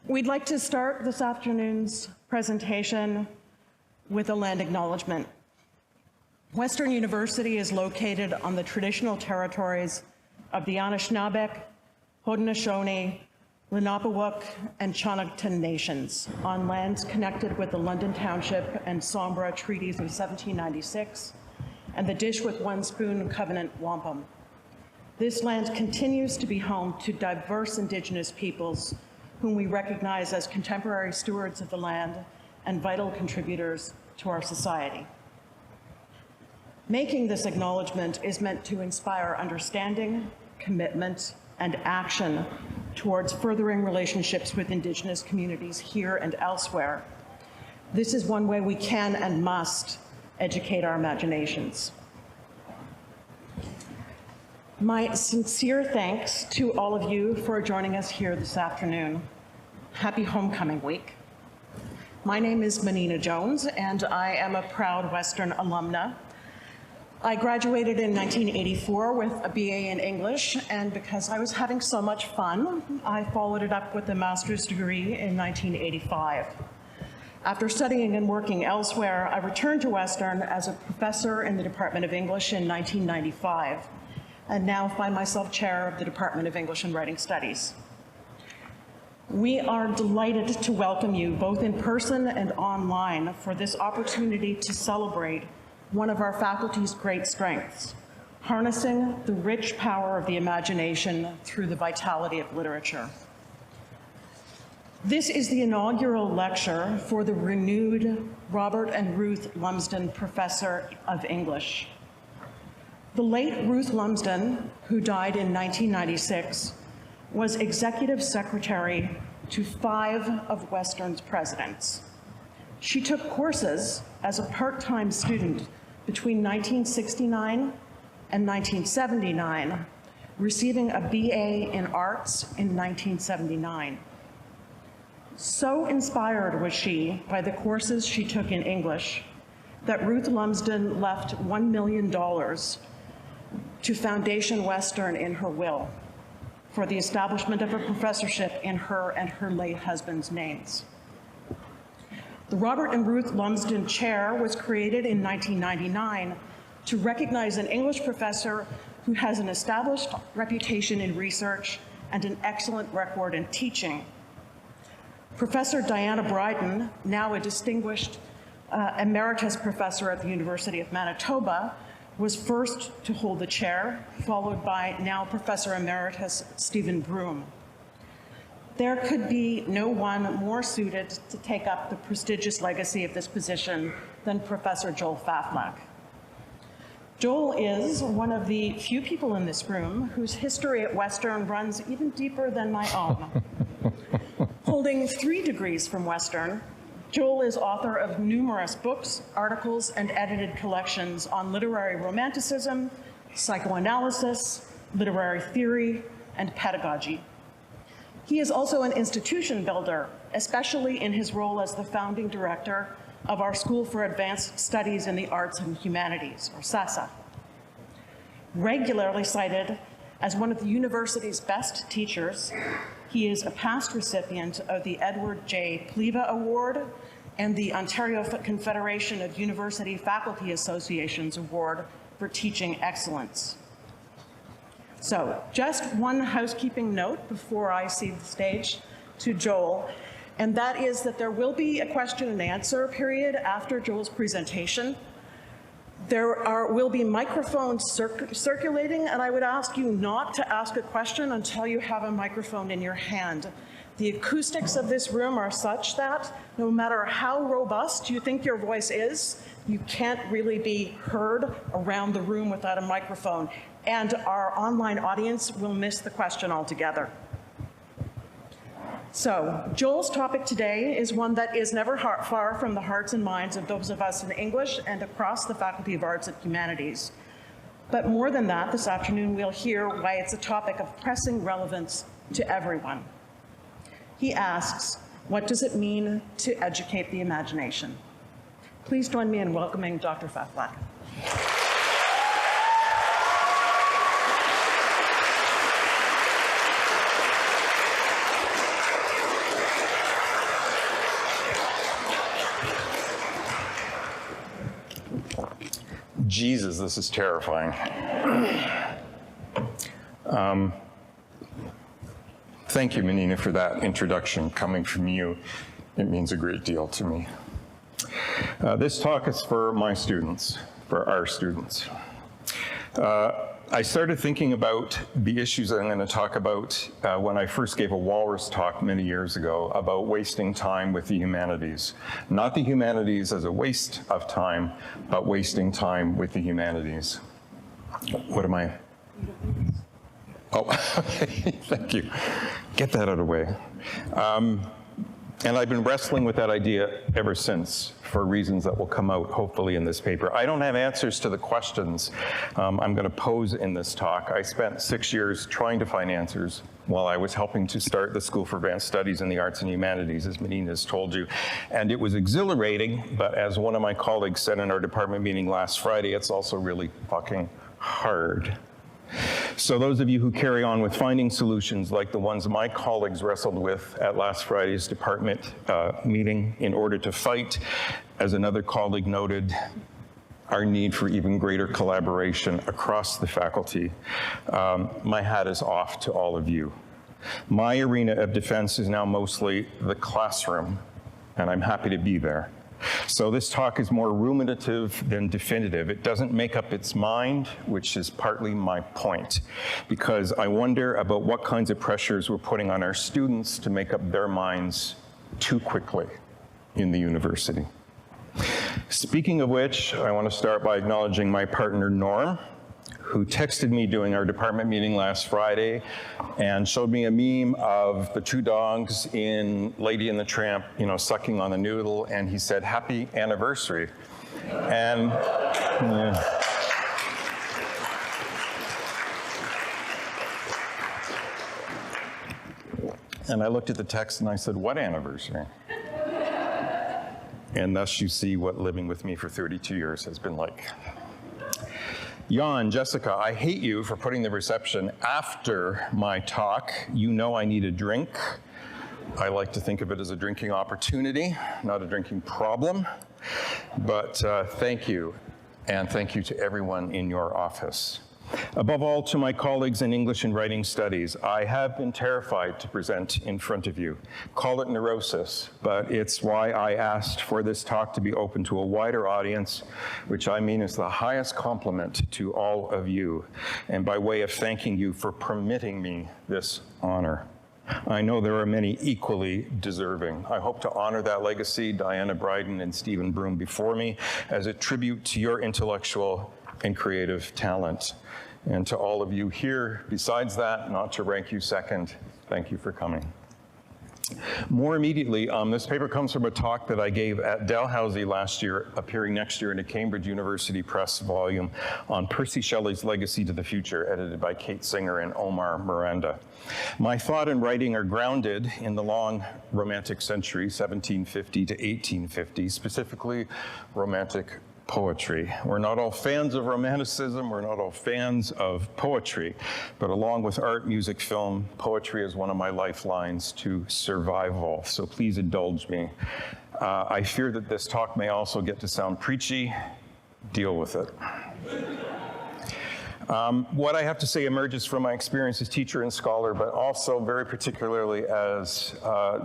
We'd like to start this afternoon's presentation with a land acknowledgement. Western University is located on the traditional territories of the Anishinaabe, Haudenosaunee, Lenape, and Chunukton nations, on lands connected with the London Township and Sombra Treaties of 1796 and the Dish with One Spoon Covenant Wampum. This land continues to be home to diverse Indigenous peoples whom we recognize as contemporary stewards of the land and vital contributors to our society. Making this acknowledgement is meant to inspire understanding, commitment, and action towards furthering relationships with Indigenous communities here and elsewhere. This is one way we can and must educate our imaginations. My sincere thanks to all of you for joining us here this afternoon. Happy Homecoming Week. My name is Menina Jones, and I am a proud Western alumna. I graduated in 1984 with a BA in English, and because I was having so much fun, I followed it up with a master's degree in 1985. After studying and working elsewhere, I returned to Western as a professor in the Department of English in 1995, and now find myself chair of the Department of English and Writing Studies. We are delighted to welcome you both in person and online for this opportunity to celebrate one of our faculty's great strengths, harnessing the rich power of the imagination through the vitality of literature. This is the inaugural lecture for the renewed Robert and Ruth Lumsden Professor of English. The late Ruth Lumsden, who died in 1996, was executive secretary to 5 of Western's presidents. She took courses as a part-time student between 1969 and 1979, receiving a BA in Arts in 1979. So inspired was she by the courses she took in English that Ruth Lumsden left $1 million to Foundation Western in her will for the establishment of a professorship in her and her late husband's names. The Robert and Ruth Lumsden Chair was created in 1999 to recognize an English professor who has an established reputation in research and an excellent record in teaching. Professor Diana Bryden, now a distinguished emeritus professor at the University of Manitoba, was first to hold the chair, followed by now Professor Emeritus Stephen Broom. There could be no one more suited to take up the prestigious legacy of this position than Professor Joel Faflak. Joel is one of the few people in this room whose history at Western runs even deeper than my own. Holding 3 degrees from Western, Joel is author of numerous books, articles, and edited collections on literary romanticism, psychoanalysis, literary theory, and pedagogy. He is also an institution builder, especially in his role as the founding director of our School for Advanced Studies in the Arts and Humanities, or SASA. Regularly cited as one of the university's best teachers, he is a past recipient of the Edward J. Pleva Award and the Ontario Confederation of University Faculty Associations Award for Teaching Excellence. So, just one housekeeping note before I cede the stage to Joel, and that is that there will be a question and answer period after Joel's presentation. There will be microphones circulating, and I would ask you not to ask a question until you have a microphone in your hand. The acoustics of this room are such that no matter how robust you think your voice is, you can't really be heard around the room without a microphone, and our online audience will miss the question altogether. So, Joel's topic today is one that is never far from the hearts and minds of those of us in English and across the Faculty of Arts and Humanities. But more than that, this afternoon we'll hear why it's a topic of pressing relevance to everyone. He asks, what does it mean to educate the imagination? Please join me in welcoming Dr. Faflak. Jesus, this is terrifying. Thank you, Menina, for that introduction. Coming from you, it means a great deal to me. This talk is for my students, for our students. I started thinking about the issues that I'm going to talk about when I first gave a Walrus talk many years ago about wasting time with the humanities. Not the humanities as a waste of time, but wasting time with the humanities. What am I? Oh, thank you. Get that out of the way. And I've been wrestling with that idea ever since for reasons that will come out, hopefully, in this paper. I don't have answers to the questions I'm going to pose in this talk. I spent 6 years trying to find answers while I was helping to start the School for Advanced Studies in the Arts and Humanities, as Menina has told you. And it was exhilarating, but as one of my colleagues said in our department meeting last Friday, it's also really fucking hard. So those of you who carry on with finding solutions like the ones my colleagues wrestled with at last Friday's department meeting in order to fight, as another colleague noted, our need for even greater collaboration across the faculty, my hat is off to all of you. My arena of defense is now mostly the classroom, and I'm happy to be there. So this talk is more ruminative than definitive. It doesn't make up its mind, which is partly my point, because I wonder about what kinds of pressures we're putting on our students to make up their minds too quickly in the university. Speaking of which, I want to start by acknowledging my partner, Norm, who texted me during our department meeting last Friday and showed me a meme of the two dogs in Lady and the Tramp, sucking on the noodle, and he said, "Happy anniversary." And yeah. And I looked at the text and I said, "What anniversary?" And thus you see what living with me for 32 years has been like. Jan, Jessica, I hate you for putting the reception after my talk. You know I need a drink. I like to think of it as a drinking opportunity, not a drinking problem. But thank you, and thank you to everyone in your office. Above all, to my colleagues in English and Writing Studies, I have been terrified to present in front of you. Call it neurosis, but it's why I asked for this talk to be open to a wider audience, which I mean is the highest compliment to all of you, and by way of thanking you for permitting me this honor. I know there are many equally deserving. I hope to honor that legacy, Diana Bryden and Stephen Broom before me, as a tribute to your intellectual and creative talent. And to all of you here, besides that, not to rank you second, thank you for coming. More immediately, this paper comes from a talk that I gave at Dalhousie last year, appearing next year in a Cambridge University Press volume on Percy Shelley's Legacy to the Future, edited by Kate Singer and Omar Miranda. My thought and writing are grounded in the long Romantic century, 1750 to 1850, specifically Romantic poetry. We're not all fans of Romanticism, we're not all fans of poetry, but along with art, music, film, poetry is one of my lifelines to survival, so please indulge me. I fear that this talk may also get to sound preachy. Deal with it. What I have to say emerges from my experience as teacher and scholar, but also very particularly as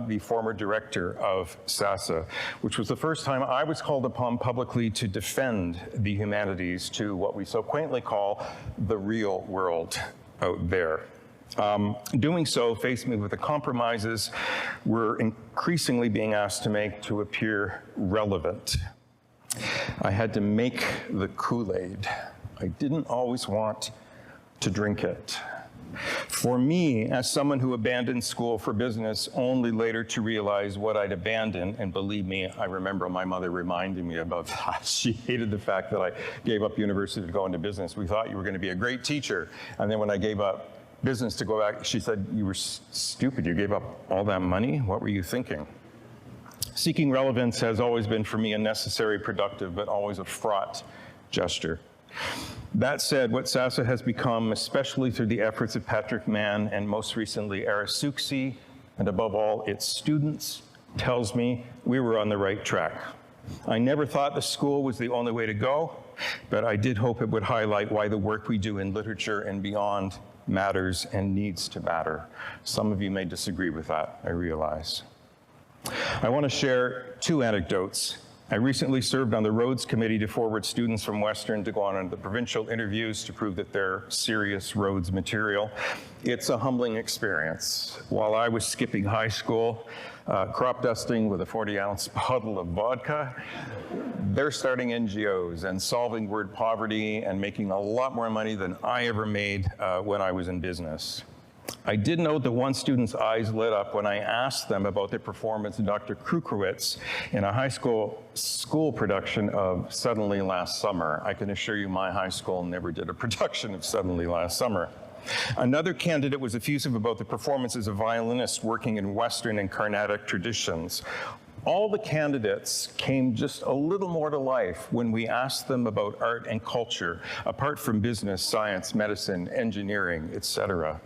the former director of SASA, which was the first time I was called upon publicly to defend the humanities to what we so quaintly call the real world out there. Doing so faced me with the compromises we're increasingly being asked to make to appear relevant. I had to make the Kool-Aid. I didn't always want to drink it. For me, as someone who abandoned school for business only later to realize what I'd abandoned, and believe me, I remember my mother reminding me about that. She hated the fact that I gave up university to go into business. We thought you were going to be a great teacher. And then when I gave up business to go back, she said, "You were stupid. You gave up all that money? What were you thinking?" Seeking relevance has always been for me a necessary, productive, but always a fraught gesture. That said, what SASA has become, especially through the efforts of Patrick Mann and most recently Arasuksi, and above all its students, tells me we were on the right track. I never thought the school was the only way to go. but I did hope it would highlight why the work we do in literature and beyond matters and needs to matter. Some of you may disagree with that, I realize. I want to share two anecdotes. I recently served on the Rhodes Committee to forward students from Western to go on the provincial interviews to prove that they're serious Rhodes material. It's a humbling experience. While I was skipping high school, crop dusting with a 40-ounce bottle of vodka, they're starting NGOs and solving word poverty and making a lot more money than I ever made when I was in business. I did note that one student's eyes lit up when I asked them about their performance in Dr. Krukrowitz in a high school production of Suddenly Last Summer. I can assure you my high school never did a production of Suddenly Last Summer. Another candidate was effusive about the performances of violinists working in Western and Carnatic traditions. All the candidates came just a little more to life when we asked them about art and culture, apart from business, science, medicine, engineering, etc.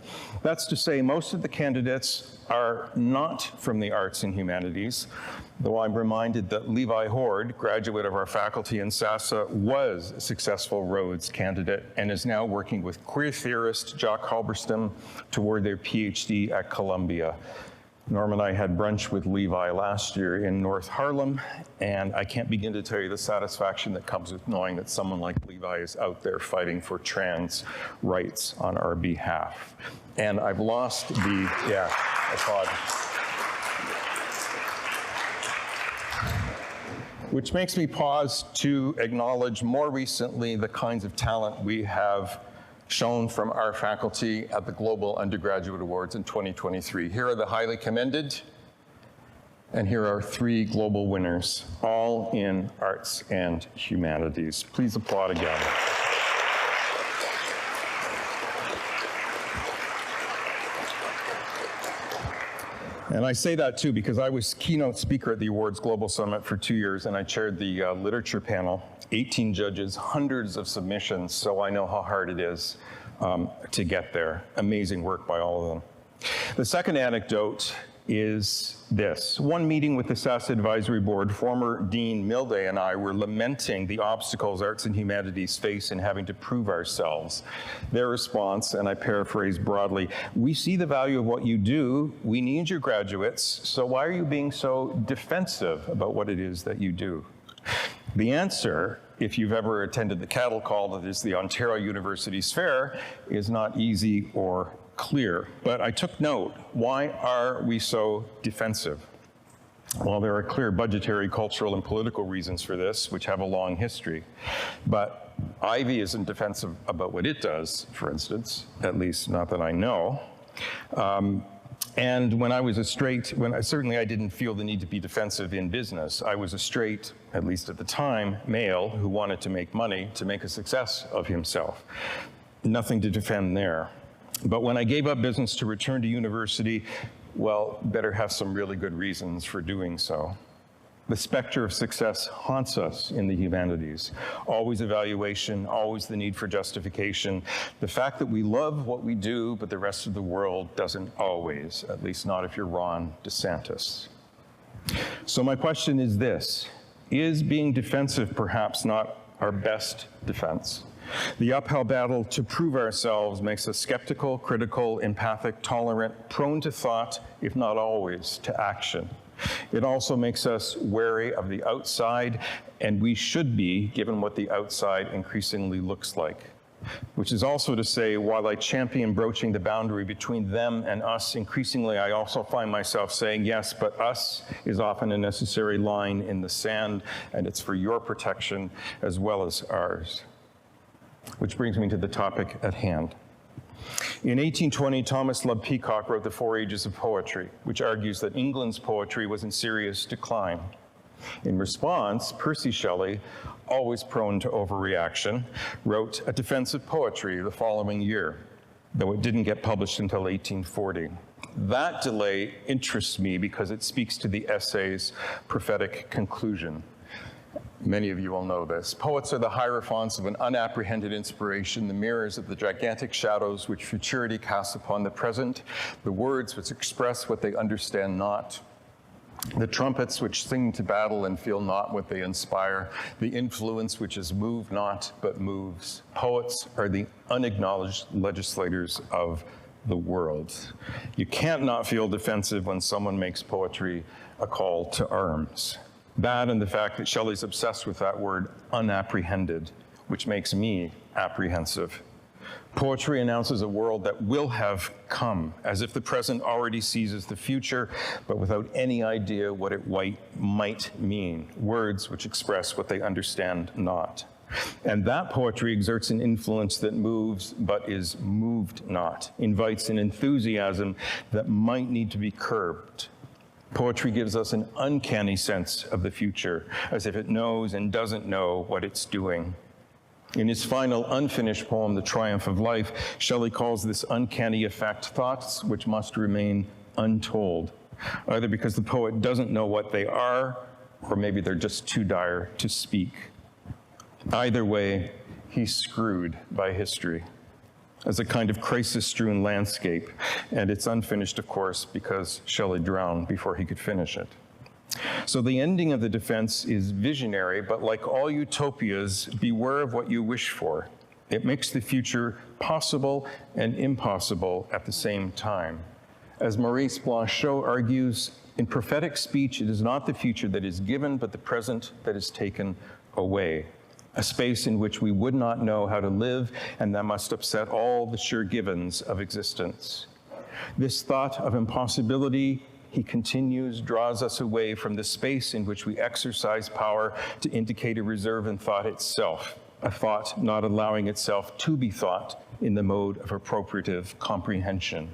That's to say, most of the candidates are not from the arts and humanities, though I'm reminded that Levi Horde, graduate of our faculty in SASA, was a successful Rhodes candidate and is now working with queer theorist Jock Halberstam toward their PhD at Columbia. Norm and I had brunch with Levi last year in North Harlem, and I can't begin to tell you the satisfaction that comes with knowing that someone like Levi is out there fighting for trans rights on our behalf. And I've lost the, applaud. Which makes me pause to acknowledge more recently the kinds of talent we have shown from our faculty at the Global Undergraduate Awards in 2023. Here are the highly commended, and here are 3 global winners, all in arts and humanities. Please applaud again. And I say that too because I was keynote speaker at the awards Global Summit for 2 years, and I chaired the literature panel. 18 judges, hundreds of submissions, so I know how hard it is to get there. Amazing work by all of them. The second anecdote is this. One meeting with the SAS Advisory Board, former Dean Milde and I were lamenting the obstacles arts and humanities face in having to prove ourselves. Their response, and I paraphrase broadly, "We see the value of what you do. We need your graduates, so why are you being so defensive about what it is that you do?" The answer, if you've ever attended the cattle call that is the Ontario University's fair, is not easy or clear. But I took note. Why are we so defensive? Well, there are clear budgetary, cultural, and political reasons for this, which have a long history. But Ivy isn't defensive about what it does, for instance, at least not that I know. And when I was certainly I didn't feel the need to be defensive in business. I was a straight, at least at the time, male who wanted to make money to make a success of himself. Nothing to defend there. But when I gave up business to return to university, well, better have some really good reasons for doing so. The specter of success haunts us in the humanities. Always evaluation, always the need for justification. The fact that we love what we do, but the rest of the world doesn't always, at least not if you're Ron DeSantis. So my question is this: is being defensive perhaps not our best defense? The uphill battle to prove ourselves makes us skeptical, critical, empathic, tolerant, prone to thought, if not always to action. It also makes us wary of the outside, and we should be, given what the outside increasingly looks like. Which is also to say, while I champion broaching the boundary between them and us, increasingly I also find myself saying, yes, but us is often a necessary line in the sand, and it's for your protection as well as ours. Which brings me to the topic at hand. In 1820, Thomas Love Peacock wrote The Four Ages of Poetry, which argues that England's poetry was in serious decline. In response, Percy Shelley, always prone to overreaction, wrote a defense of poetry the following year, though it didn't get published until 1840. That delay interests me because it speaks to the essay's prophetic conclusion. Many of you will know this. Poets are the hierophants of an unapprehended inspiration, the mirrors of the gigantic shadows which futurity casts upon the present, the words which express what they understand not. The trumpets which sing to battle and feel not what they inspire, the influence which is moved not but moves. Poets are the unacknowledged legislators of the world. You can't not feel defensive when someone makes poetry a call to arms. That and the fact that Shelley's obsessed with that word unapprehended, which makes me apprehensive. Poetry announces a world that will have come, as if the present already seizes the future, but without any idea what it might mean. Words which express what they understand not. And that poetry exerts an influence that moves, but is moved not, invites an enthusiasm that might need to be curbed. Poetry gives us an uncanny sense of the future, as if it knows and doesn't know what it's doing. In his final unfinished poem, The Triumph of Life, Shelley calls this uncanny effect thoughts which must remain untold, either because the poet doesn't know what they are, or maybe they're just too dire to speak. Either way, he's screwed by history as a kind of crisis-strewn landscape, and it's unfinished, of course, because Shelley drowned before he could finish it. So the ending of the defense is visionary, but like all utopias, beware of what you wish for. It makes the future possible and impossible at the same time. As Maurice Blanchot argues, in prophetic speech, it is not the future that is given, but the present that is taken away. A space in which we would not know how to live, and that must upset all the sure givens of existence. This thought of impossibility, he continues, draws us away from the space in which we exercise power to indicate a reserve in thought itself, a thought not allowing itself to be thought in the mode of appropriative comprehension.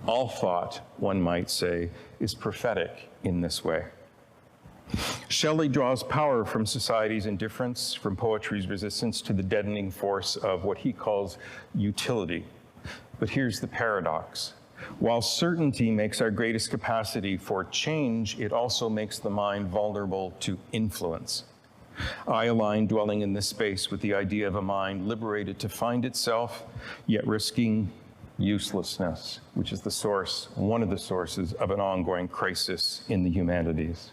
All thought, one might say, is prophetic in this way. Shelley draws power from society's indifference, from poetry's resistance to the deadening force of what he calls utility. But here's the paradox. While certainty makes our greatest capacity for change, it also makes the mind vulnerable to influence. I align dwelling in this space with the idea of a mind liberated to find itself, yet risking uselessness, which is the source, one of the sources of an ongoing crisis in the humanities.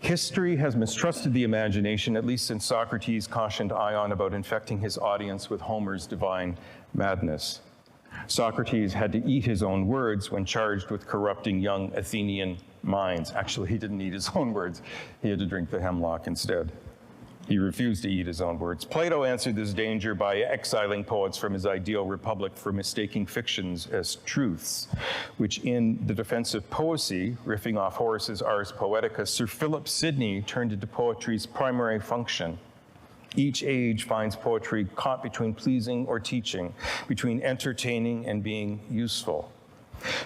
History has mistrusted the imagination, at least since Socrates cautioned Ion about infecting his audience with Homer's divine madness. Socrates had to eat his own words when charged with corrupting young Athenian minds. Actually, he didn't eat his own words. He had to drink the hemlock instead. He refused to eat his own words. Plato answered this danger by exiling poets from his ideal republic for mistaking fictions as truths, which in The Defense of Poesy, riffing off Horace's Ars Poetica, Sir Philip Sidney turned into poetry's primary function. Each age finds poetry caught between pleasing or teaching, between entertaining and being useful.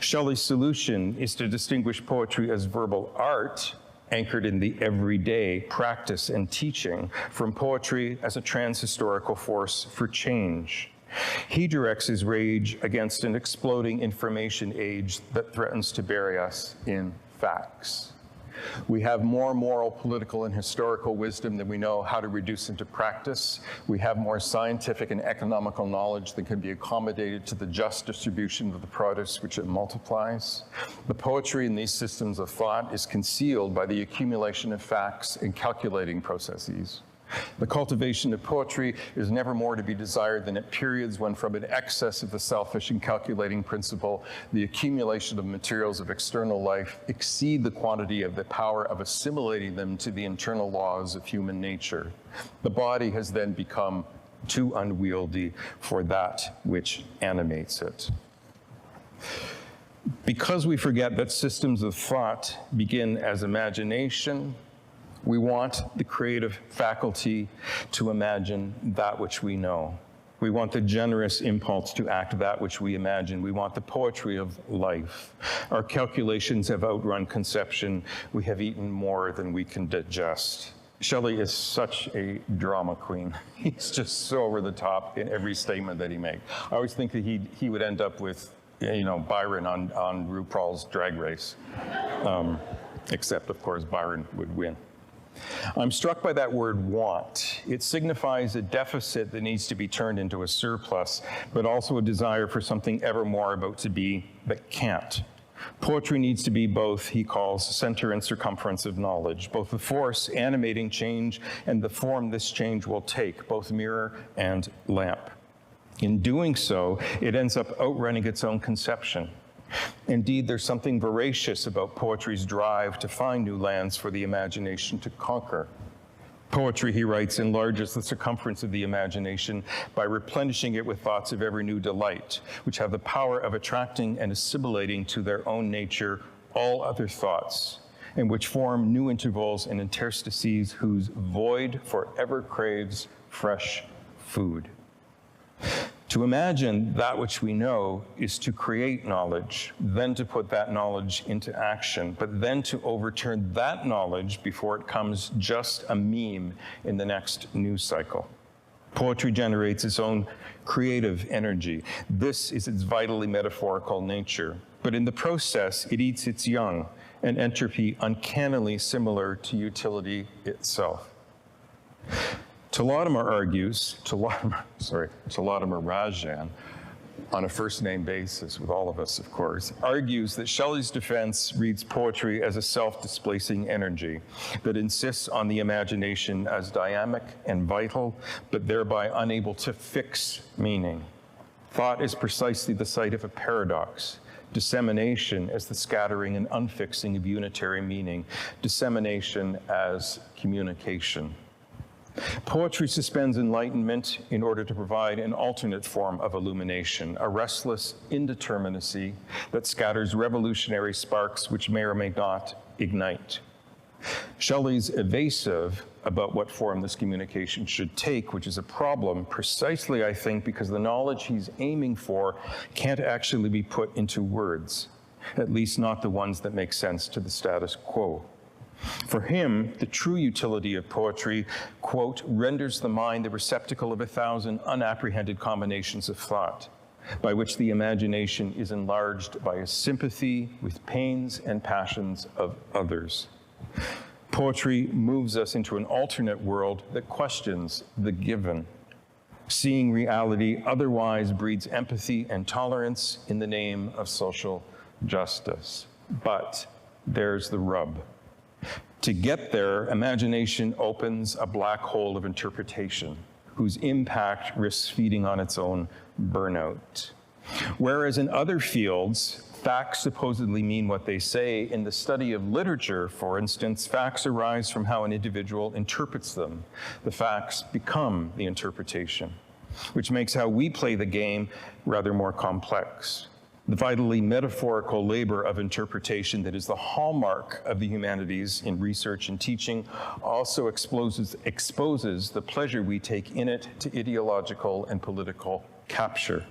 Shelley's solution is to distinguish poetry as verbal art, anchored in the everyday practice and teaching, from poetry as a transhistorical force for change. He directs his rage against an exploding information age that threatens to bury us in facts. We have more moral, political, and historical wisdom than we know how to reduce into practice. We have more scientific and economical knowledge that can be accommodated to the just distribution of the produce which it multiplies. The poetry in these systems of thought is concealed by the accumulation of facts and calculating processes. The cultivation of poetry is never more to be desired than at periods when, from an excess of the selfish and calculating principle, the accumulation of materials of external life exceed the quantity of the power of assimilating them to the internal laws of human nature. The body has then become too unwieldy for that which animates it. Because we forget that systems of thought begin as imagination, we want the creative faculty to imagine that which we know. We want the generous impulse to act that which we imagine. We want the poetry of life. Our calculations have outrun conception. We have eaten more than we can digest. Shelley is such a drama queen. He's just so over the top in every statement that he makes. I always think that he would end up with, Byron on RuPaul's Drag Race. Except, of course, Byron would win. I'm struck by that word want. It signifies a deficit that needs to be turned into a surplus, but also a desire for something ever more about to be but can't. Poetry needs to be both, he calls, center and circumference of knowledge, both the force animating change and the form this change will take, both mirror and lamp. In doing so, it ends up outrunning its own conception. Indeed, there's something voracious about poetry's drive to find new lands for the imagination to conquer. Poetry, he writes, enlarges the circumference of the imagination by replenishing it with thoughts of every new delight, which have the power of attracting and assimilating to their own nature all other thoughts, and which form new intervals and interstices whose void forever craves fresh food. To imagine that which we know is to create knowledge, then to put that knowledge into action, but then to overturn that knowledge before it comes just a meme in the next news cycle. Poetry generates its own creative energy. This is its vitally metaphorical nature, but in the process, it eats its young, an entropy uncannily similar to utility itself. Talatimer Rajan, on a first-name basis with all of us, of course, argues that Shelley's defense reads poetry as a self-displacing energy that insists on the imagination as dynamic and vital, but thereby unable to fix meaning. Thought is precisely the site of a paradox. Dissemination as the scattering and unfixing of unitary meaning. Dissemination as communication. Poetry suspends enlightenment in order to provide an alternate form of illumination, a restless indeterminacy that scatters revolutionary sparks which may or may not ignite. Shelley's evasive about what form this communication should take, which is a problem precisely, I think, because the knowledge he's aiming for can't actually be put into words, at least not the ones that make sense to the status quo. For him, the true utility of poetry, quote, renders the mind the receptacle of 1,000 unapprehended combinations of thought, by which the imagination is enlarged by a sympathy with pains and passions of others. Poetry moves us into an alternate world that questions the given. Seeing reality otherwise breeds empathy and tolerance in the name of social justice. But there's the rub. To get there, imagination opens a black hole of interpretation, whose impact risks feeding on its own burnout. Whereas in other fields, facts supposedly mean what they say, in the study of literature, for instance, facts arise from how an individual interprets them. The facts become the interpretation, which makes how we play the game rather more complex. The vitally metaphorical labor of interpretation that is the hallmark of the humanities in research and teaching also exposes the pleasure we take in it to ideological and political capture.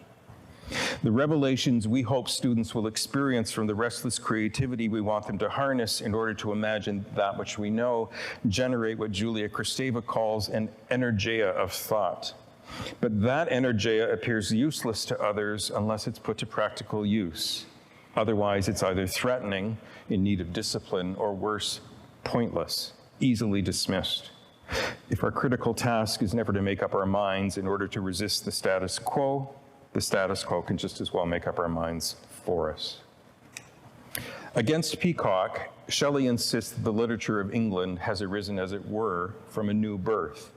The revelations we hope students will experience from the restless creativity we want them to harness in order to imagine that which we know generate what Julia Kristeva calls an energeia of thought. But that energeia appears useless to others unless it's put to practical use. Otherwise, it's either threatening, in need of discipline, or worse, pointless, easily dismissed. If our critical task is never to make up our minds in order to resist the status quo can just as well make up our minds for us. Against Peacock, Shelley insists that the literature of England has arisen, as it were, from a new birth.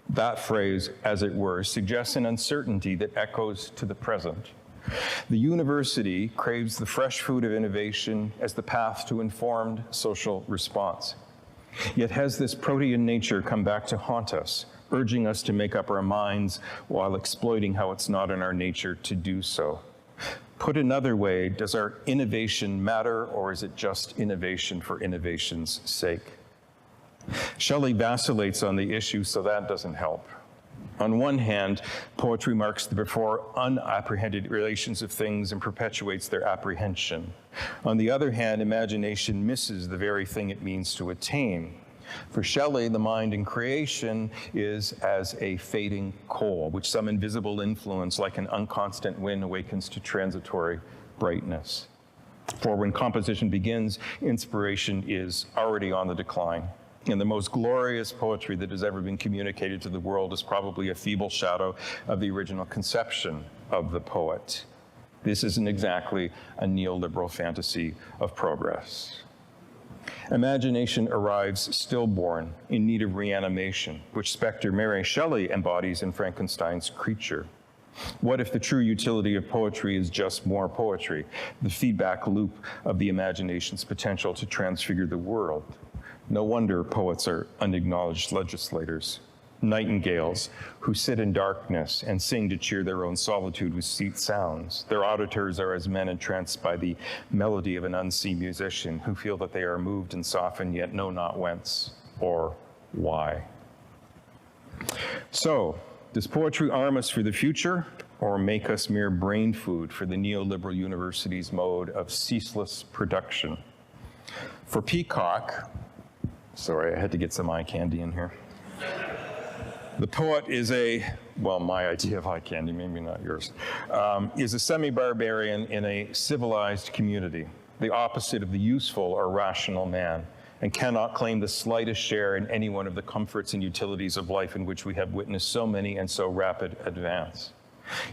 That phrase, as it were, suggests an uncertainty that echoes to the present. The university craves the fresh food of innovation as the path to informed social response. Yet has this protean nature come back to haunt us, urging us to make up our minds while exploiting how it's not in our nature to do so. Put another way, does our innovation matter, or is it just innovation for innovation's sake? Shelley vacillates on the issue, so that doesn't help. On one hand, poetry marks the before unapprehended relations of things and perpetuates their apprehension. On the other hand, imagination misses the very thing it means to attain. For Shelley, the mind in creation is as a fading coal, which some invisible influence, like an unconstant wind, awakens to transitory brightness. For when composition begins, inspiration is already on the decline. And the most glorious poetry that has ever been communicated to the world is probably a feeble shadow of the original conception of the poet. This isn't exactly a neoliberal fantasy of progress. Imagination arrives stillborn, in need of reanimation, which specter Mary Shelley embodies in Frankenstein's creature. What if the true utility of poetry is just more poetry, the feedback loop of the imagination's potential to transfigure the world? No wonder poets are unacknowledged legislators, nightingales who sit in darkness and sing to cheer their own solitude with sweet sounds. Their auditors are as men entranced by the melody of an unseen musician who feel that they are moved and softened, yet know not whence or why. So, does poetry arm us for the future or make us mere brain food for the neoliberal university's mode of ceaseless production? For Peacock, sorry, I had to get some eye candy in here. The poet is my idea of eye candy, maybe not yours, is a semi-barbarian in a civilized community, the opposite of the useful or rational man, and cannot claim the slightest share in any one of the comforts and utilities of life in which we have witnessed so many and so rapid advance.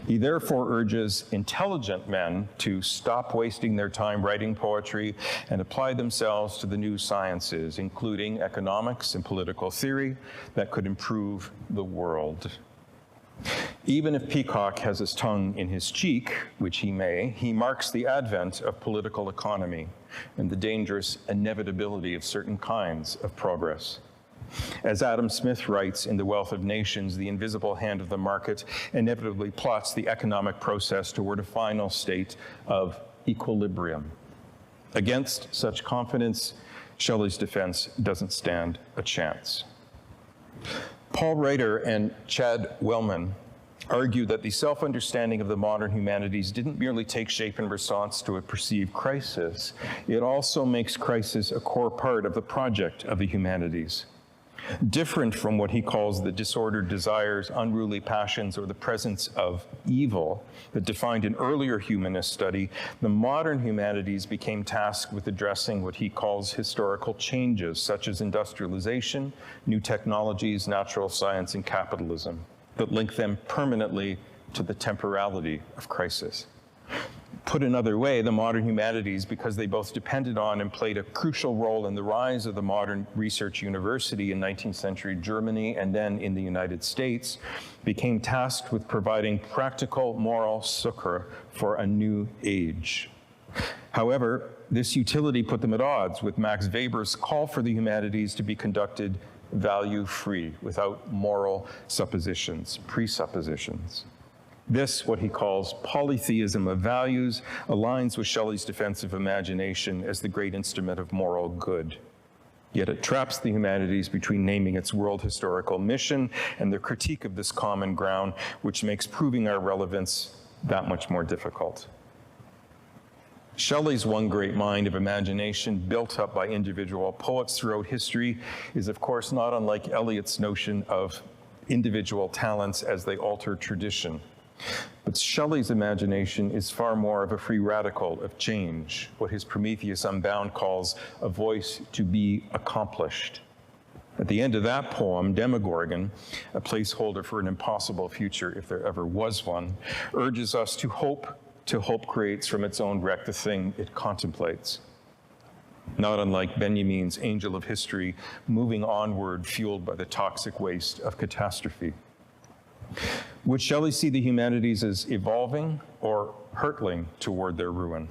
He therefore urges intelligent men to stop wasting their time writing poetry and apply themselves to the new sciences, including economics and political theory, that could improve the world. Even if Peacock has his tongue in his cheek, which he may, he marks the advent of political economy and the dangerous inevitability of certain kinds of progress. As Adam Smith writes in The Wealth of Nations, the invisible hand of the market inevitably plots the economic process toward a final state of equilibrium. Against such confidence, Shelley's defense doesn't stand a chance. Paul Reiter and Chad Wellman argue that the self-understanding of the modern humanities didn't merely take shape in response to a perceived crisis, it also makes crisis a core part of the project of the humanities. Different from what he calls the disordered desires, unruly passions, or the presence of evil that defined an earlier humanist study, the modern humanities became tasked with addressing what he calls historical changes, such as industrialization, new technologies, natural science, and capitalism, that link them permanently to the temporality of crisis. Put another way, the modern humanities, because they both depended on and played a crucial role in the rise of the modern research university in 19th century Germany and then in the United States, became tasked with providing practical moral succor for a new age. However, this utility put them at odds with Max Weber's call for the humanities to be conducted value-free, without moral suppositions, presuppositions. This, what he calls polytheism of values, aligns with Shelley's defense of imagination as the great instrument of moral good. Yet it traps the humanities between naming its world historical mission and the critique of this common ground, which makes proving our relevance that much more difficult. Shelley's one great mind of imagination, built up by individual poets throughout history, is of course not unlike Eliot's notion of individual talents as they alter tradition. But Shelley's imagination is far more of a free radical of change, what his Prometheus Unbound calls a voice to be accomplished. At the end of that poem, Demogorgon, a placeholder for an impossible future if there ever was one, urges us to hope creates from its own wreck the thing it contemplates. Not unlike Benjamin's Angel of History, moving onward, fueled by the toxic waste of catastrophe. Would Shelley see the humanities as evolving or hurtling toward their ruin?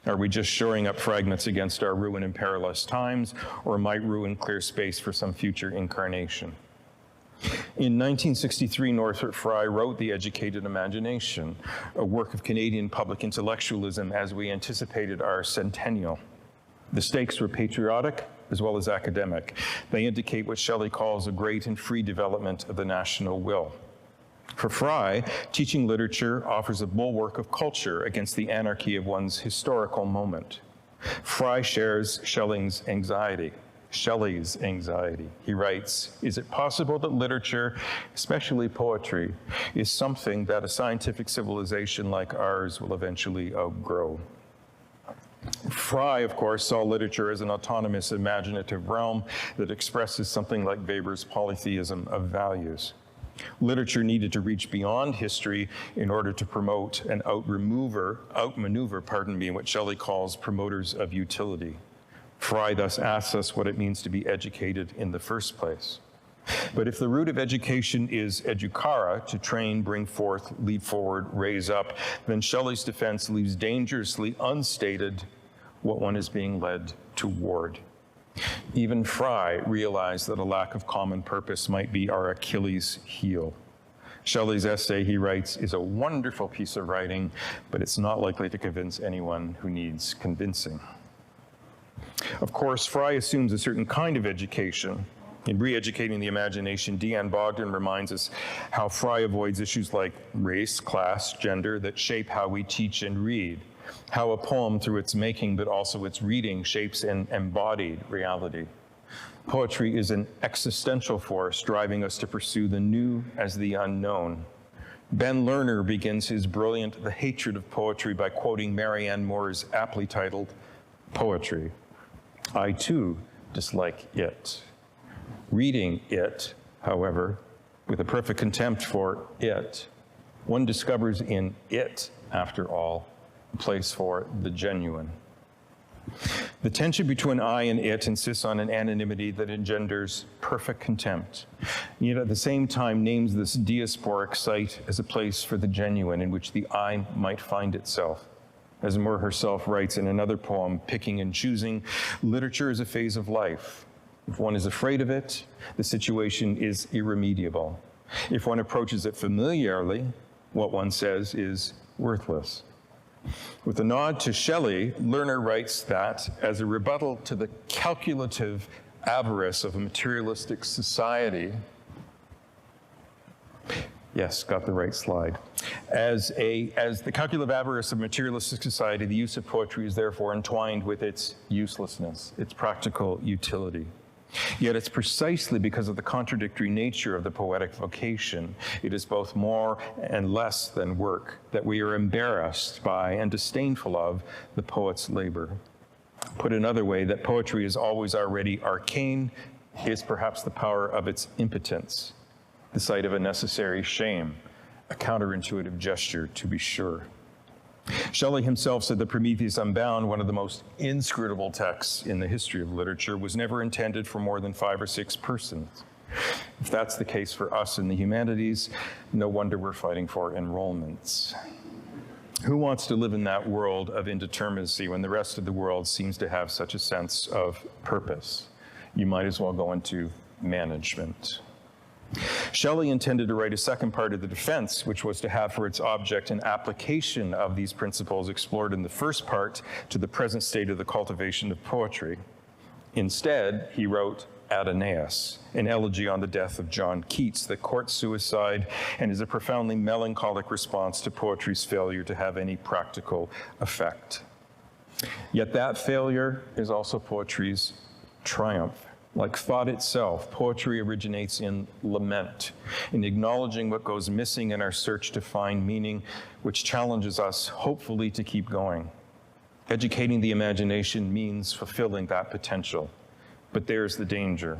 Are we just shoring up fragments against our ruin in perilous times, or might ruin clear space for some future incarnation? In 1963, Northrop Frye wrote The Educated Imagination, a work of Canadian public intellectualism as we anticipated our centennial. The stakes were patriotic as well as academic. They indicate what Shelley calls a great and free development of the national will. For Frye, teaching literature offers a bulwark of culture against the anarchy of one's historical moment. Frye shares Shelley's anxiety. He writes, "Is it possible that literature, especially poetry, is something that a scientific civilization like ours will eventually outgrow?" Frye, of course, saw literature as an autonomous, imaginative realm that expresses something like Weber's polytheism of values. Literature needed to reach beyond history in order to promote and outmaneuver, what Shelley calls promoters of utility. Fry thus asks us what it means to be educated in the first place. But if the root of education is educara, to train, bring forth, lead forward, raise up, then Shelley's defense leaves dangerously unstated what one is being led toward. Even Fry realized that a lack of common purpose might be our Achilles heel. Shelley's essay, he writes, is a wonderful piece of writing, but it's not likely to convince anyone who needs convincing. Of course, Fry assumes a certain kind of education. In Re-Educating the Imagination, Deanne Bogdan reminds us how Fry avoids issues like race, class, gender that shape how we teach and read, how a poem through its making but also its reading shapes an embodied reality. Poetry is an existential force driving us to pursue the new as the unknown. Ben Lerner begins his brilliant The Hatred of Poetry by quoting Marianne Moore's aptly titled Poetry. I too dislike it. Reading it, however, with a perfect contempt for it, one discovers in it, after all, a place for the genuine. The tension between I and it insists on an anonymity that engenders perfect contempt, yet at the same time names this diasporic site as a place for the genuine in which the I might find itself. As Moore herself writes in another poem, Picking and Choosing, literature is a phase of life. If one is afraid of it, the situation is irremediable. If one approaches it familiarly, what one says is worthless. With a nod to Shelley, Lerner writes that, as a rebuttal to the calculative avarice of a materialistic society, yes, got the right slide. As the calculative avarice of materialistic society, the use of poetry is therefore entwined with its uselessness, its practical utility. Yet it's precisely because of the contradictory nature of the poetic vocation, it is both more and less than work, that we are embarrassed by and disdainful of the poet's labor. Put another way, that poetry is always already arcane is perhaps the power of its impotence, the site of a necessary shame, a counterintuitive gesture, to be sure. Shelley himself said that Prometheus Unbound, one of the most inscrutable texts in the history of literature, was never intended for more than 5 or 6 persons. If that's the case for us in the humanities, no wonder we're fighting for enrollments. Who wants to live in that world of indeterminacy when the rest of the world seems to have such a sense of purpose? You might as well go into management. Shelley intended to write a second part of the defense, which was to have for its object an application of these principles explored in the first part to the present state of the cultivation of poetry. Instead, he wrote Adonais, an elegy on the death of John Keats that courts suicide and is a profoundly melancholic response to poetry's failure to have any practical effect. Yet that failure is also poetry's triumph. Like thought itself, poetry originates in lament, in acknowledging what goes missing in our search to find meaning, which challenges us, hopefully, to keep going. Educating the imagination means fulfilling that potential. But there's the danger.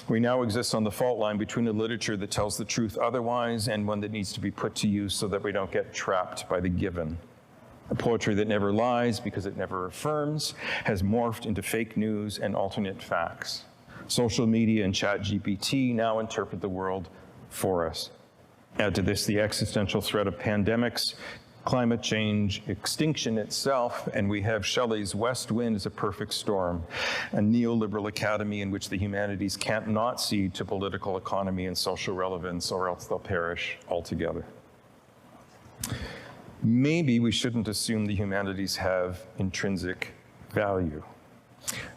We now exist on the fault line between a literature that tells the truth otherwise and one that needs to be put to use so that we don't get trapped by the given. A poetry that never lies because it never affirms has morphed into fake news and alternate facts. Social media and ChatGPT now interpret the world for us. Add to this the existential threat of pandemics, climate change, extinction itself, and we have Shelley's West Wind as a perfect storm, a neoliberal academy in which the humanities can't not cede to political economy and social relevance, or else they'll perish altogether. Maybe we shouldn't assume the humanities have intrinsic value.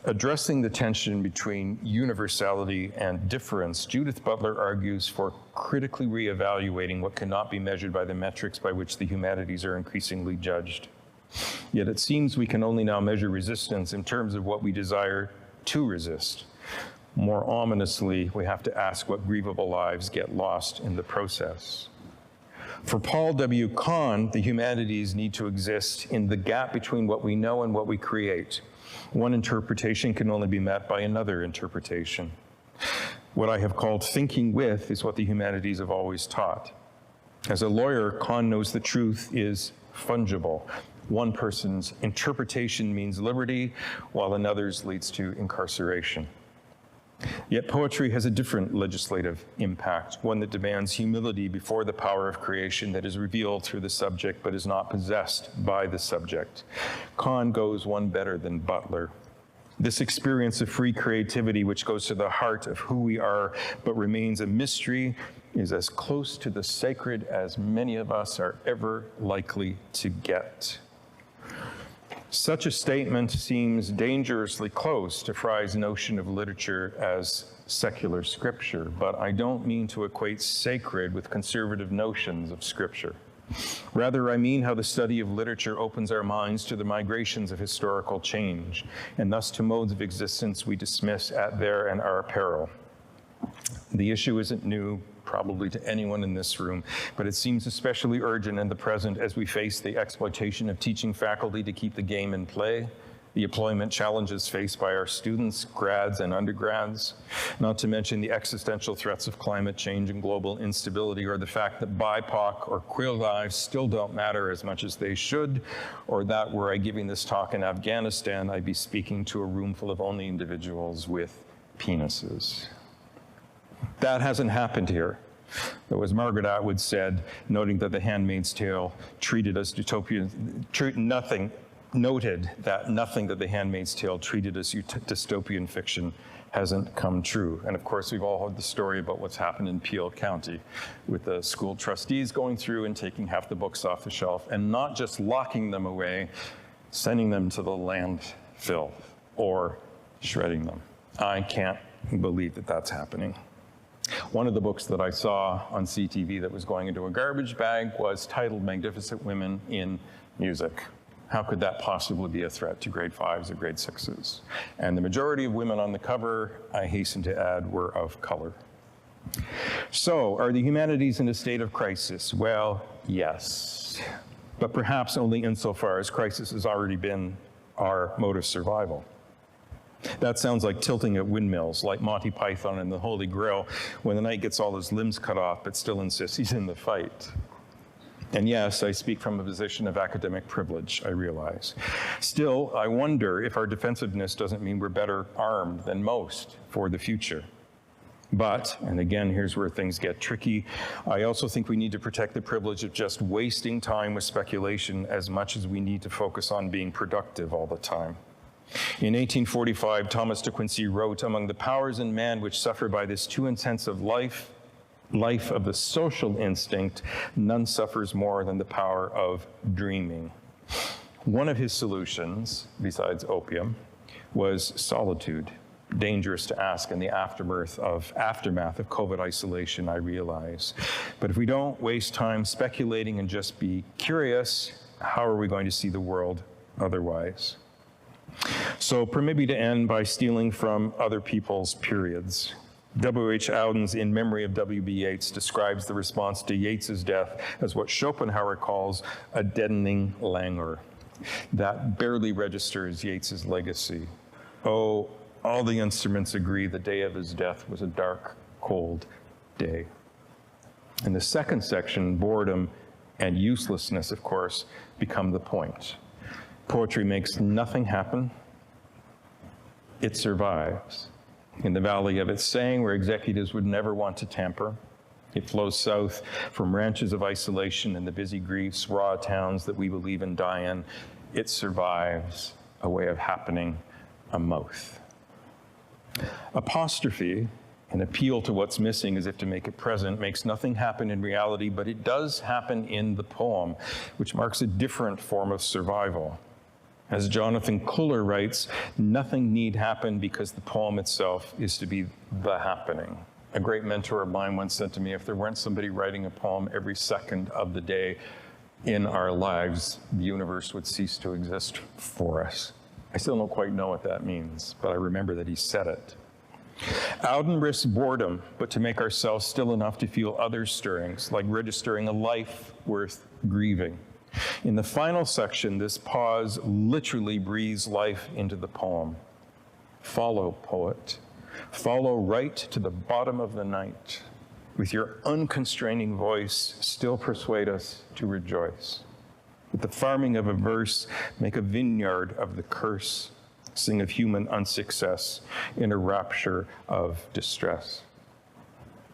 Addressing the tension between universality and difference, Judith Butler argues for critically reevaluating what cannot be measured by the metrics by which the humanities are increasingly judged. Yet it seems we can only now measure resistance in terms of what we desire to resist. More ominously, we have to ask what grievable lives get lost in the process. For Paul W. Kahn, the humanities need to exist in the gap between what we know and what we create. One interpretation can only be met by another interpretation. What I have called thinking with is what the humanities have always taught. As a lawyer, Kahn knows the truth is fungible. One person's interpretation means liberty, while another's leads to incarceration. Yet poetry has a different legislative impact, one that demands humility before the power of creation that is revealed through the subject but is not possessed by the subject. Kahn goes one better than Butler. This experience of free creativity, which goes to the heart of who we are but remains a mystery, is as close to the sacred as many of us are ever likely to get. Such a statement seems dangerously close to Fry's notion of literature as secular scripture, but I don't mean to equate sacred with conservative notions of scripture. Rather, I mean how the study of literature opens our minds to the migrations of historical change, and thus to modes of existence we dismiss at their and our peril. The issue isn't new, probably to anyone in this room, but it seems especially urgent in the present as we face the exploitation of teaching faculty to keep the game in play, the employment challenges faced by our students, grads and undergrads, not to mention the existential threats of climate change and global instability, or the fact that BIPOC or queer lives still don't matter as much as they should, or that were I giving this talk in Afghanistan, I'd be speaking to a room full of only individuals with penises. That hasn't happened here. Though, as Margaret Atwood said, noting that The Handmaid's Tale noted that nothing that The Handmaid's Tale treated as dystopian fiction hasn't come true. And of course, we've all heard the story about what's happened in Peel County with the school trustees going through and taking half the books off the shelf and not just locking them away, sending them to the landfill or shredding them. I can't believe that that's happening. One of the books that I saw on CTV that was going into a garbage bag was titled Magnificent Women in Music. How could that possibly be a threat to grade 5s or grade 6s? And the majority of women on the cover, I hasten to add, were of color. So, are the humanities in a state of crisis? Well, yes, but perhaps only insofar as crisis has already been our mode of survival. That sounds like tilting at windmills, like Monty Python and the Holy Grail, when the knight gets all his limbs cut off but still insists he's in the fight. And yes, I speak from a position of academic privilege, I realize. Still, I wonder if our defensiveness doesn't mean we're better armed than most for the future. But, and again, here's where things get tricky, I also think we need to protect the privilege of just wasting time with speculation as much as we need to focus on being productive all the time. In 1845, Thomas de Quincey wrote, "Among the powers in man which suffer by this too intensive life of the social instinct, none suffers more than the power of dreaming." One of his solutions, besides opium, was solitude. Dangerous to ask in the aftermath of COVID isolation, I realize. But if we don't waste time speculating and just be curious, how are we going to see the world otherwise? So permit me to end by stealing from other people's periods. W.H. Audens, in memory of W.B. Yeats, describes the response to Yeats's death as what Schopenhauer calls a deadening languor that barely registers Yeats's legacy. Oh, all the instruments agree the day of his death was a dark, cold day. In the second section, boredom and uselessness, of course, become the point. Poetry makes nothing happen. It survives. In the valley of its saying, where executives would never want to tamper, it flows south from ranches of isolation and the busy griefs, raw towns that we believe in die in. It survives a way of happening, a mouth. Apostrophe, an appeal to what's missing as if to make it present, makes nothing happen in reality, but it does happen in the poem, which marks a different form of survival. As Jonathan Kuller writes, nothing need happen because the poem itself is to be the happening. A great mentor of mine once said to me, if there weren't somebody writing a poem every second of the day in our lives, the universe would cease to exist for us. I still don't quite know what that means, but I remember that he said it. Auden risks boredom, but to make ourselves still enough to feel other stirrings, like registering a life worth grieving. In the final section, this pause literally breathes life into the poem. Follow, poet. Follow right to the bottom of the night. With your unconstraining voice, still persuade us to rejoice. With the farming of a verse, make a vineyard of the curse. Sing of human unsuccess in a rapture of distress.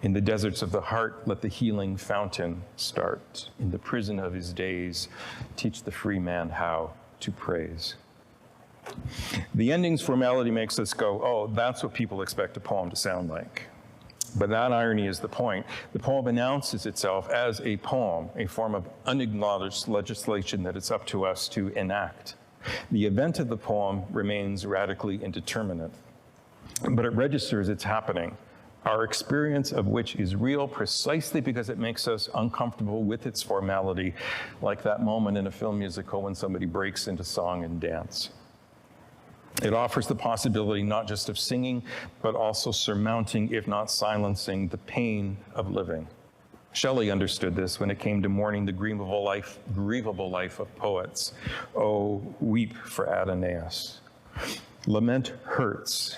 In the deserts of the heart, let the healing fountain start. In the prison of his days, teach the free man how to praise. The ending's formality makes us go, oh, that's what people expect a poem to sound like. But that irony is the point. The poem announces itself as a poem, a form of unacknowledged legislation that it's up to us to enact. The event of the poem remains radically indeterminate, but it registers its happening, our experience of which is real precisely because it makes us uncomfortable with its formality, like that moment in a film musical when somebody breaks into song and dance. It offers the possibility not just of singing, but also surmounting, if not silencing, the pain of living. Shelley understood this when it came to mourning the grievable life of poets. Oh, weep for Adonais. Lament hurts.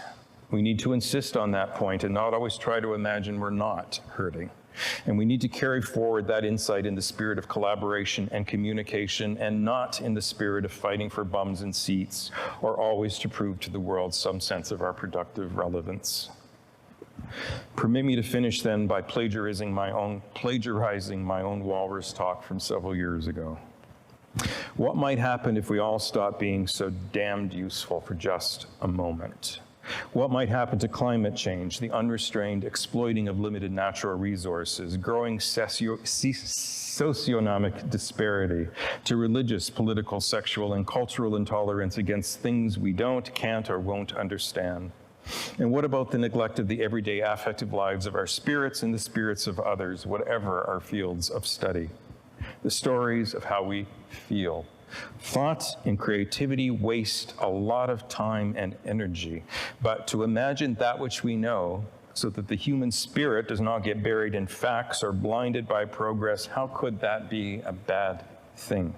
We need to insist on that point and not always try to imagine we're not hurting. And we need to carry forward that insight in the spirit of collaboration and communication and not in the spirit of fighting for bums and seats or always to prove to the world some sense of our productive relevance. Permit me to finish then by plagiarizing my own walrus talk from several years ago. What might happen if we all stopped being so damned useful for just a moment? What might happen to climate change, the unrestrained exploiting of limited natural resources, growing socioeconomic disparity, to religious, political, sexual, and cultural intolerance against things we don't, can't, or won't understand? And what about the neglect of the everyday affective lives of our spirits and the spirits of others, whatever our fields of study? The stories of how we feel. Thought and creativity waste a lot of time and energy, but to imagine that which we know so that the human spirit does not get buried in facts or blinded by progress, how could that be a bad thing?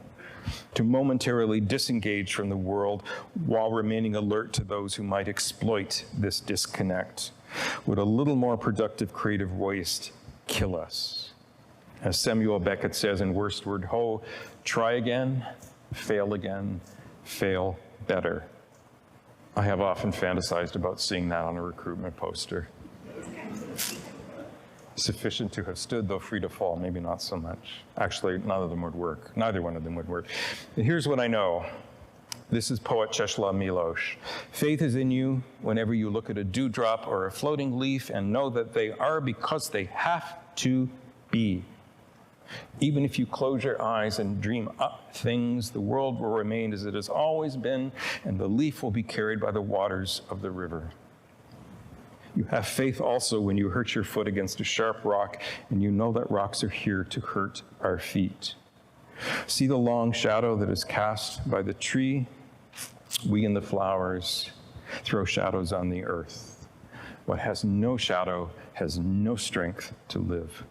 To momentarily disengage from the world while remaining alert to those who might exploit this disconnect. Would a little more productive creative waste kill us? As Samuel Beckett says in Worst Word Ho, try again, fail better. I have often fantasized about seeing that on a recruitment poster. Sufficient to have stood, though free to fall, maybe not so much. Actually, none of them would work. Neither one of them would work. And here's what I know. This is poet Czesław Miłosz. Faith is in you whenever you look at a dewdrop or a floating leaf and know that they are because they have to be. Even if you close your eyes and dream up things, the world will remain as it has always been, and the leaf will be carried by the waters of the river. You have faith also when you hurt your foot against a sharp rock, and you know that rocks are here to hurt our feet. See the long shadow that is cast by the tree? We and the flowers throw shadows on the earth. What has no shadow has no strength to live.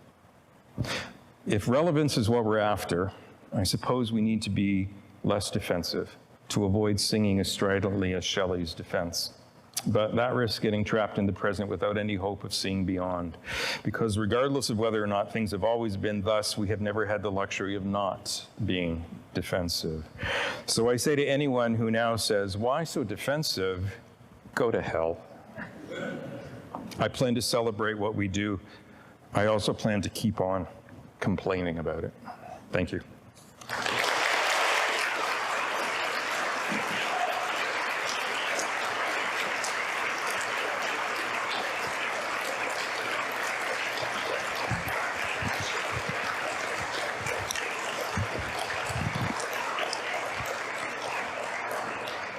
If relevance is what we're after, I suppose we need to be less defensive to avoid singing as stridently as Shelley's defense. But that risks getting trapped in the present without any hope of seeing beyond. Because regardless of whether or not things have always been thus, we have never had the luxury of not being defensive. So I say to anyone who now says, why so defensive? Go to hell. I plan to celebrate what we do. I also plan to keep on complaining about it. Thank you.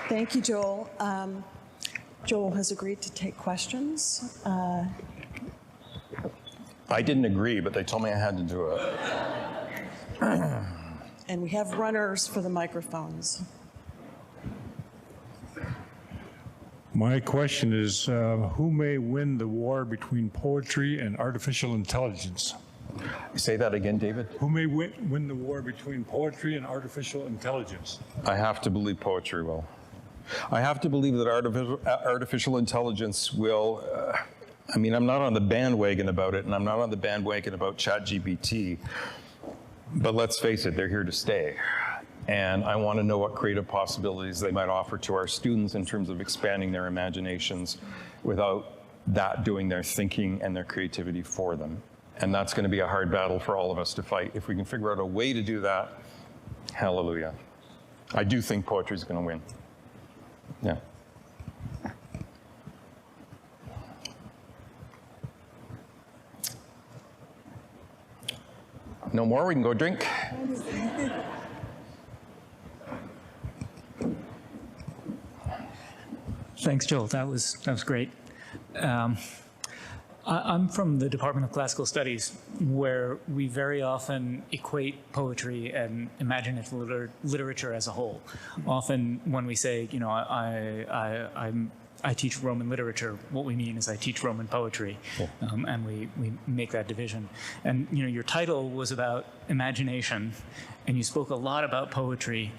Thank you, Joel. Joel has agreed to take questions. I didn't agree, but they told me I had to do it. And we have runners for the microphones. My question is, who may win the war between poetry and artificial intelligence? Say that again, David. Who may win the war between poetry and artificial intelligence? I have to believe poetry will. I have to believe that artificial intelligence will, I mean, I'm not on the bandwagon about it, and I'm not on the bandwagon about ChatGPT, but let's face it, they're here to stay. And I want to know what creative possibilities they might offer to our students in terms of expanding their imaginations without that doing their thinking and their creativity for them. And that's going to be a hard battle for all of us to fight. If we can figure out a way to do that, hallelujah. I do think poetry is going to win. Yeah. No more? We can go drink? Thanks, Joel. That was great. I'm from the Department of Classical Studies, where we very often equate poetry and imaginative literature as a whole. Often when we say, you know, I teach Roman literature, what we mean is I teach Roman poetry, and we make that division. And you know, your title was about imagination, and you spoke a lot about poetry.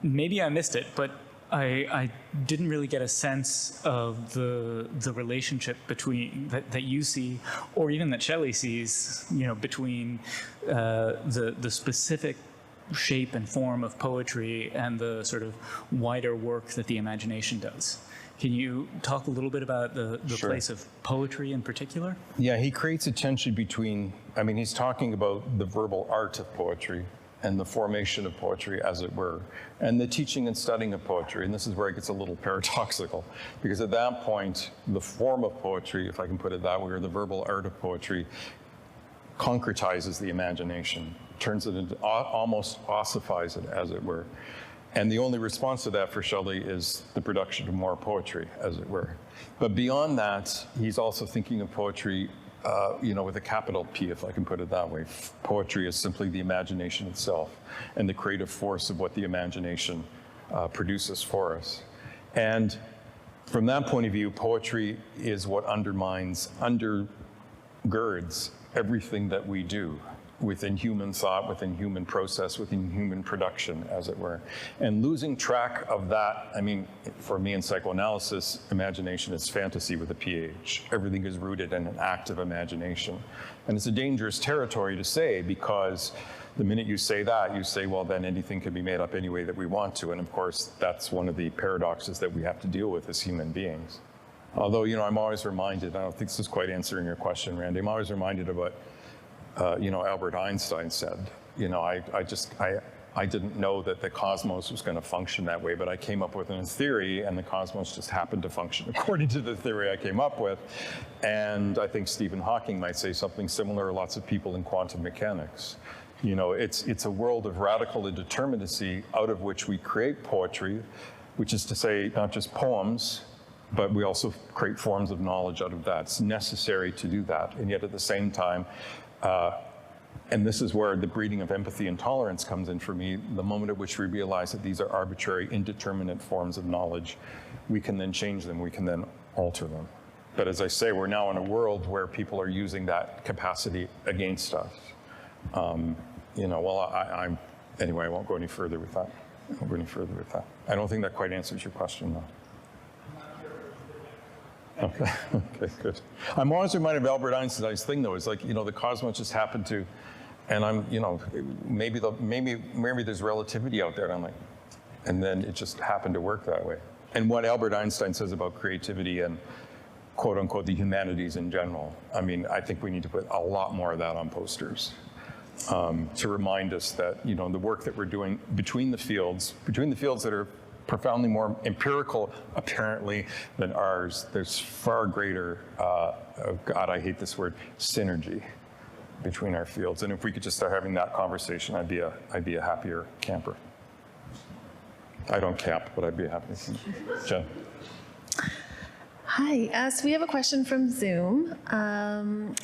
Maybe I missed it, but I didn't really get a sense of the relationship between that you see, or even that Shelley sees, you know, between the specific shape and form of poetry and the sort of wider work that the imagination does. Can you talk a little bit about the Sure. place of poetry in particular? Yeah, he creates a tension between, I mean, he's talking about the verbal art of poetry and the formation of poetry, as it were, and the teaching and studying of poetry. And this is where it gets a little paradoxical, because at that point, the form of poetry, if I can put it that way, or the verbal art of poetry, concretizes the imagination, turns it into, almost ossifies it, as it were. And the only response to that for Shelley is the production of more poetry, as it were. But beyond that, he's also thinking of poetry you know, with a capital P, if I can put it that way. Poetry is simply the imagination itself and the creative force of what the imagination produces for us. And from that point of view, poetry is what undergirds everything that we do within human thought, within human process, within human production, as it were. And losing track of that, I mean, for me in psychoanalysis, imagination is fantasy with a PH. Everything is rooted in an active imagination. And it's a dangerous territory to say, because the minute you say that, you say, well, then anything can be made up any way that we want to. And of course, that's one of the paradoxes that we have to deal with as human beings. Although, you know, I'm always reminded, I don't think this is quite answering your question, Randy, I'm always reminded of what you know, Albert Einstein said. You know, I didn't know that the cosmos was going to function that way, but I came up with a theory, and the cosmos just happened to function according to the theory I came up with. And I think Stephen Hawking might say something similar, lots of people in quantum mechanics. You know, it's a world of radical indeterminacy out of which we create poetry, which is to say not just poems, but we also create forms of knowledge out of that. It's necessary to do that. And yet at the same time, and this is where the breeding of empathy and tolerance comes in for me, the moment at which we realize that these are arbitrary, indeterminate forms of knowledge, we can then change them, we can then alter them. But as I say, we're now in a world where people are using that capacity against us. You know, well, anyway, I won't go any further with that. I don't think that quite answers your question, though. Okay, good. I'm always reminded of Albert Einstein's thing, though. It's like, you know, the cosmos just happened to, and I'm, you know, maybe there's relativity out there, and I'm like, and then it just happened to work that way. And what Albert Einstein says about creativity and quote unquote the humanities in general, I mean, I think we need to put a lot more of that on posters to remind us that, you know, the work that we're doing between the fields that are profoundly more empirical, apparently, than ours, there's far greater, oh God, I hate this word, synergy between our fields. And if we could just start having that conversation, I'd be a happier camper. I don't camp, but I'd be a happier camper. Jen. Hi, so we have a question from Zoom, and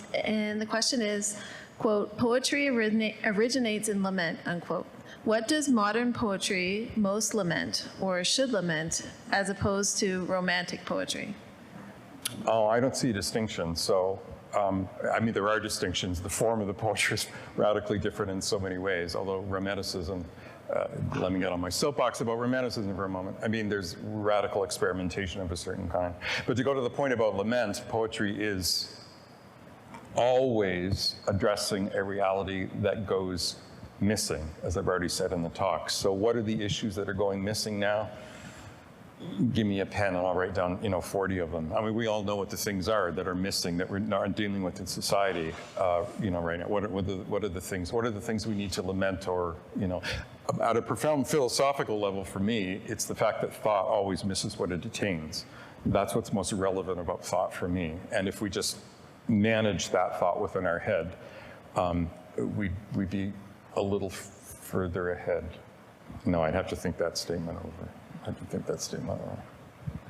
the question is, quote, poetry originates in lament, unquote. What does modern poetry most lament or should lament as opposed to romantic poetry? Oh, I don't see a distinction. So, I mean, there are distinctions. The form of the poetry is radically different in so many ways, although Romanticism let me get on my soapbox about Romanticism for a moment. I mean, there's radical experimentation of a certain kind. But to go to the point about lament, poetry is always addressing a reality that goes missing, as I've already said in the talk. So what are the issues that are going missing now? Give me a pen and I'll write down, 40 of them. I mean, we all know what the things are that are missing, that we're not dealing with in society, right now. What are the things? What are the things we need to lament, or, at a profound philosophical level for me, it's the fact that thought always misses what it attains. That's what's most relevant about thought for me. And if we just manage that thought within our head, we'd be a little further ahead. No, I'd have to think that statement over.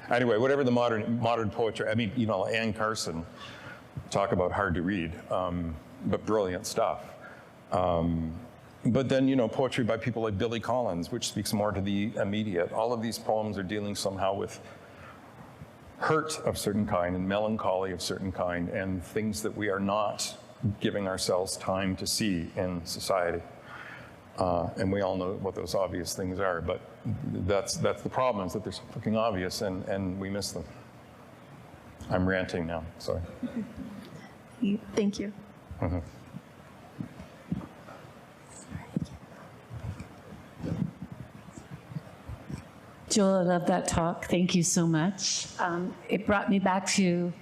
Anyway, whatever the modern poetry, I mean, Anne Carson, talk about hard to read, but brilliant stuff. But then, poetry by people like Billy Collins, which speaks more to the immediate. All of these poems are dealing somehow with hurt of certain kind and melancholy of certain kind and things that we are not giving ourselves time to see in society. And we all know what those obvious things are, but that's the problem, is that they're so fucking obvious and we miss them. I'm ranting now, sorry. Thank you. Mm-hmm. Joel, I love that talk. Thank you so much. It brought me back to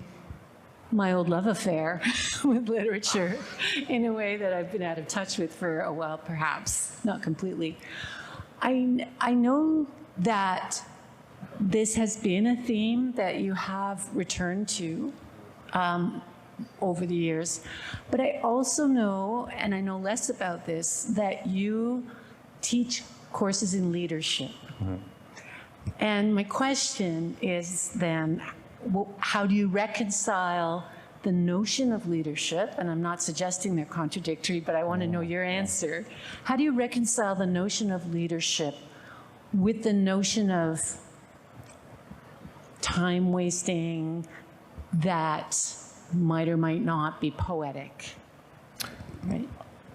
my old love affair with literature in a way that I've been out of touch with for a while, perhaps, not completely. I know that this has been a theme that you have returned to over the years, but I also know, and I know less about this, that you teach courses in leadership. Mm-hmm. And my question is then, how do you reconcile the notion of leadership? And I'm not suggesting they're contradictory, but I want to know your answer. How do you reconcile the notion of leadership with the notion of time wasting that might or might not be poetic? Right?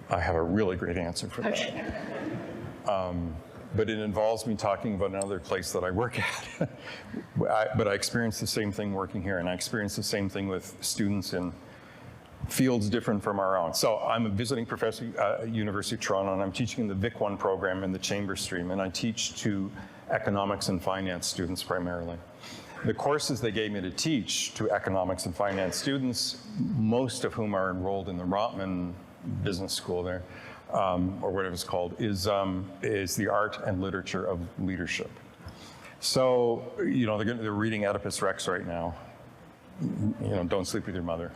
I have a really great answer for that. Okay. But it involves me talking about another place that I work at. But I experience the same thing working here, and I experience the same thing with students in fields different from our own. So I'm a visiting professor at University of Toronto, and I'm teaching in the Vic 1 program in the Chamber Stream, and I teach to economics and finance students primarily. The courses they gave me to teach to economics and finance students, most of whom are enrolled in the Rotman Business School there, or whatever it's called, is the art and literature of leadership. So, they're reading Oedipus Rex right now. Don't sleep with your mother.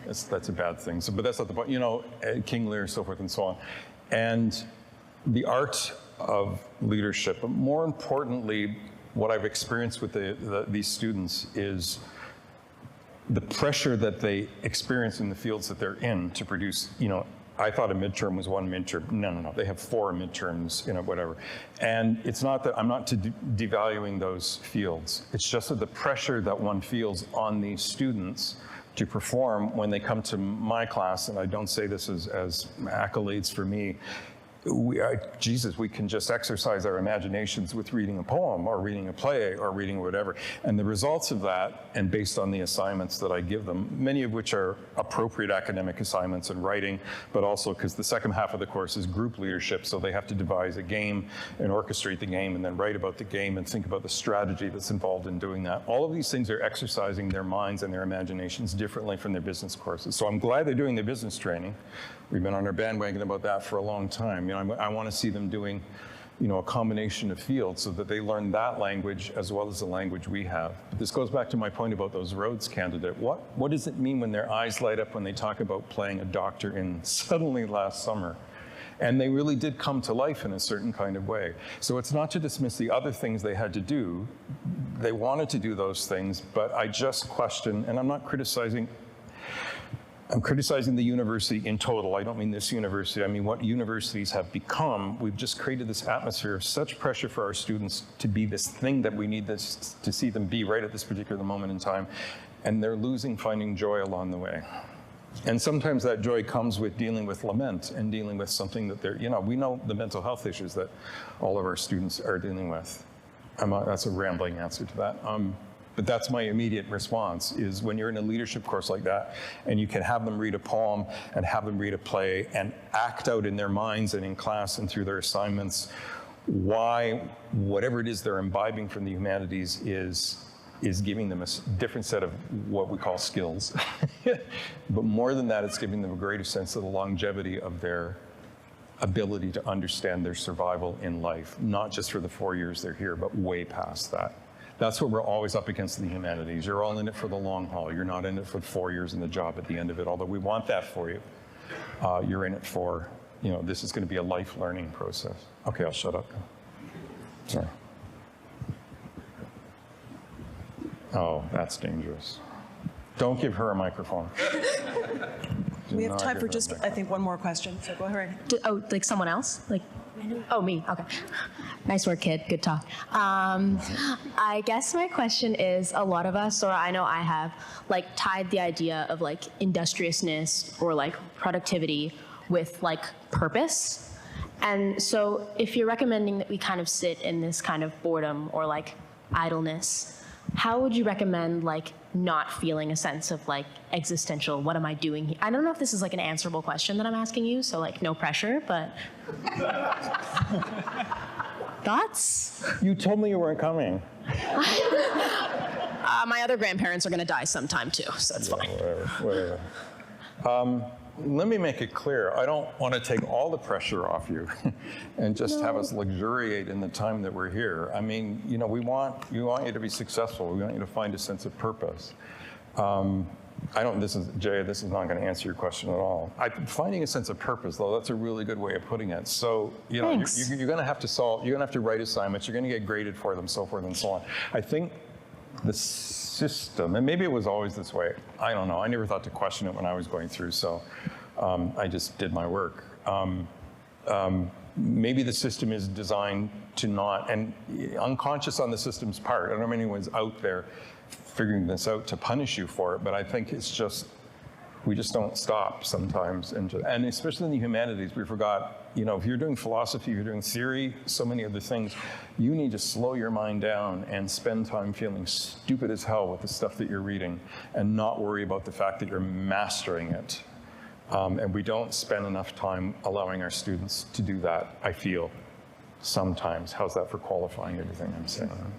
That's a bad thing. So, but that's not the point. King Lear, so forth and so on. And the art of leadership, but more importantly, what I've experienced with these students is the pressure that they experience in the fields that they're in to produce, I thought a midterm was one midterm. No. They have 4 midterms, whatever. And it's not that I'm not devaluing those fields. It's just that the pressure that one feels on these students to perform when they come to my class, and I don't say this as accolades for me, we can just exercise our imaginations with reading a poem or reading a play or reading whatever. And the results of that, and based on the assignments that I give them, many of which are appropriate academic assignments in writing, but also because the second half of the course is group leadership, so they have to devise a game and orchestrate the game and then write about the game and think about the strategy that's involved in doing that. All of these things are exercising their minds and their imaginations differently from their business courses. So I'm glad they're doing their business training. We've been on our bandwagon about that for a long time. I want to see them doing, a combination of fields so that they learn that language as well as the language we have. But this goes back to my point about those Rhodes candidate. What does it mean when their eyes light up when they talk about playing a doctor in Suddenly last summer? And they really did come to life in a certain kind of way. So it's not to dismiss the other things they had to do. They wanted to do those things, but I just question, and I'm not criticizing, I'm criticizing the university in total. I don't mean this university. I mean what universities have become. We've just created this atmosphere of such pressure for our students to be this thing that we need this, to see them be right at this particular moment in time. And they're finding joy along the way. And sometimes that joy comes with dealing with lament and dealing with something that they're, we know the mental health issues that all of our students are dealing with. That's a rambling answer to that. But that's my immediate response, is when you're in a leadership course like that, and you can have them read a poem and have them read a play and act out in their minds and in class and through their assignments why whatever it is they're imbibing from the humanities is giving them a different set of what we call skills. But more than that, it's giving them a greater sense of the longevity of their ability to understand their survival in life, not just for the 4 years they're here, but way past that. That's what we're always up against in the humanities. You're all in it for the long haul. You're not in it for 4 years in the job at the end of it, although we want that for you. You're in it for, this is going to be a life learning process. Okay, I'll shut up now. Sorry. Oh, that's dangerous. Don't give her a microphone. We have time for just, I think, one more question, so go ahead. Oh, like someone else? Oh, me, okay. Nice work, kid, good talk. I guess my question is, a lot of us, or I know I have, tied the idea of industriousness or productivity with purpose. And so if you're recommending that we kind of sit in this kind of boredom or idleness, how would you recommend not feeling a sense of existential, what am I doing here? I don't know if this is an answerable question that I'm asking you, so no pressure, but thoughts? You told me you weren't coming. My other grandparents are gonna die sometime too, so it's fine. Whatever. Let me make it clear. I don't want to take all the pressure off you and just have us luxuriate in the time that we're here. I mean, we want you to be successful. We want you to find a sense of purpose. Jay, this is not going to answer your question at all. Finding a sense of purpose, though, that's a really good way of putting it. So, you're going to have to solve, you're going to have to write assignments, you're going to get graded for them, so forth and so on. I think the system, and maybe it was always this way, I don't know, I never thought to question it when I was going through, so I just did my work. Maybe the system is designed to not, and unconscious on the system's part, I don't know if anyone's out there figuring this out to punish you for it, but I think it's just, we just don't stop sometimes. And especially in the humanities, we forgot, if you're doing philosophy, you're doing theory, so many other things, you need to slow your mind down and spend time feeling stupid as hell with the stuff that you're reading and not worry about the fact that you're mastering it. And we don't spend enough time allowing our students to do that, I feel, sometimes. How's that for qualifying everything I'm saying?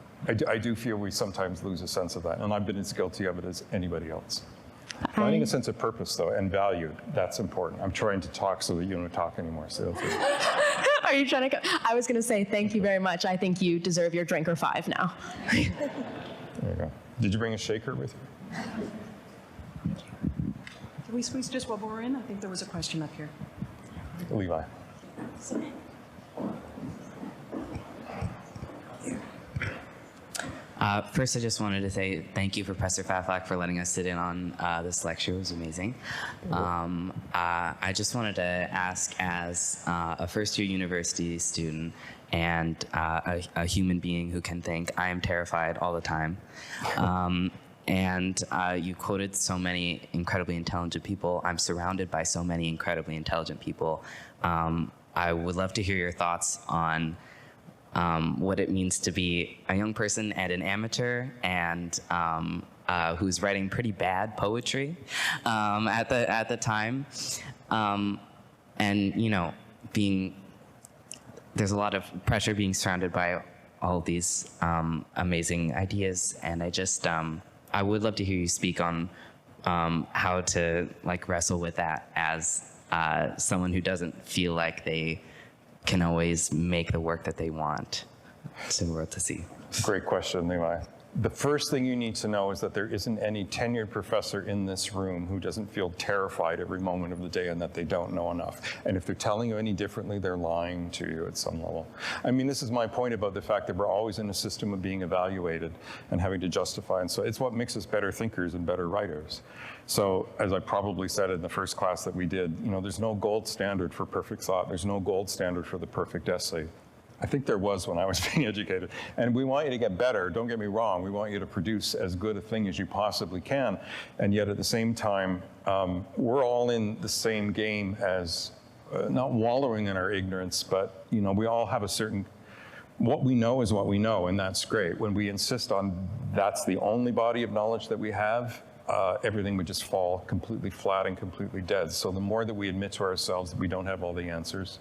I do feel we sometimes lose a sense of that, and I've been as guilty of it as anybody else. Finding a sense of purpose, though, and value, that's important. I'm trying to talk so that you don't talk anymore. So Are you trying to I was going to say thank you very much. I think you deserve your drink or 5 now. There you go. Did you bring a shaker with you? Can we squeeze just one more in? I think there was a question up here. Levi. First, I just wanted to say thank you, Professor Faflak, for letting us sit in on this lecture. It was amazing. I just wanted to ask, as a first-year university student and a human being who can think, I am terrified all the time. And you quoted so many incredibly intelligent people. I'm surrounded by so many incredibly intelligent people. I would love to hear your thoughts on what it means to be a young person and an amateur, and who's writing pretty bad poetry at the time, and there's a lot of pressure being surrounded by all these amazing ideas, and I would love to hear you speak on how to wrestle with that as someone who doesn't feel like they can always make the work that they want to the world to see. Great question, Levi. The first thing you need to know is that there isn't any tenured professor in this room who doesn't feel terrified every moment of the day and that they don't know enough. And if they're telling you any differently, they're lying to you at some level. I mean, this is my point about the fact that we're always in a system of being evaluated and having to justify. And so it's what makes us better thinkers and better writers. So as I probably said in the first class that we did, there's no gold standard for perfect thought. There's no gold standard for the perfect essay. I think there was when I was being educated. And we want you to get better. Don't get me wrong. We want you to produce as good a thing as you possibly can. And yet at the same time, we're all in the same game as not wallowing in our ignorance, but we all have a certain, what we know is what we know, and that's great. When we insist on that's the only body of knowledge that we have, everything would just fall completely flat and completely dead. So the more that we admit to ourselves that we don't have all the answers,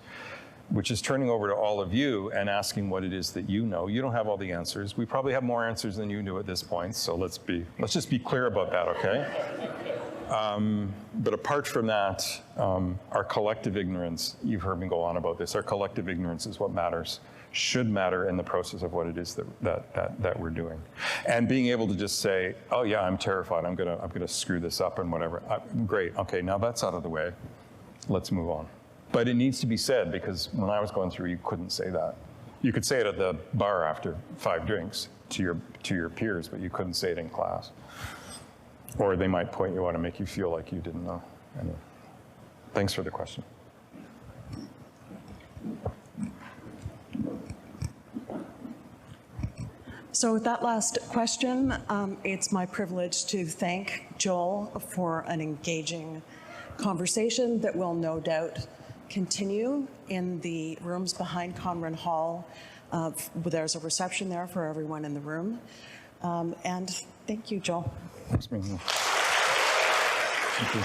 which is turning over to all of you and asking what it is that you know. You don't have all the answers. We probably have more answers than you do at this point, so let's just be clear about that, okay? But apart from that, our collective ignorance, you've heard me go on about this, our collective ignorance is what matters, should matter in the process of what it is that we're doing. And being able to just say, oh yeah, I'm terrified, I'm gonna screw this up and whatever. Great, okay, now that's out of the way. Let's move on. But it needs to be said, because when I was going through, you couldn't say that. You could say it at the bar after 5 drinks to your peers, but you couldn't say it in class. Or they might point you out and make you feel like you didn't know. Anyway, thanks for the question. So with that last question, it's my privilege to thank Joel for an engaging conversation that will no doubt continue in the rooms behind Conran Hall. There's a reception there for everyone in the room. And thank you, Joel. Thanks, Ming. Thank you.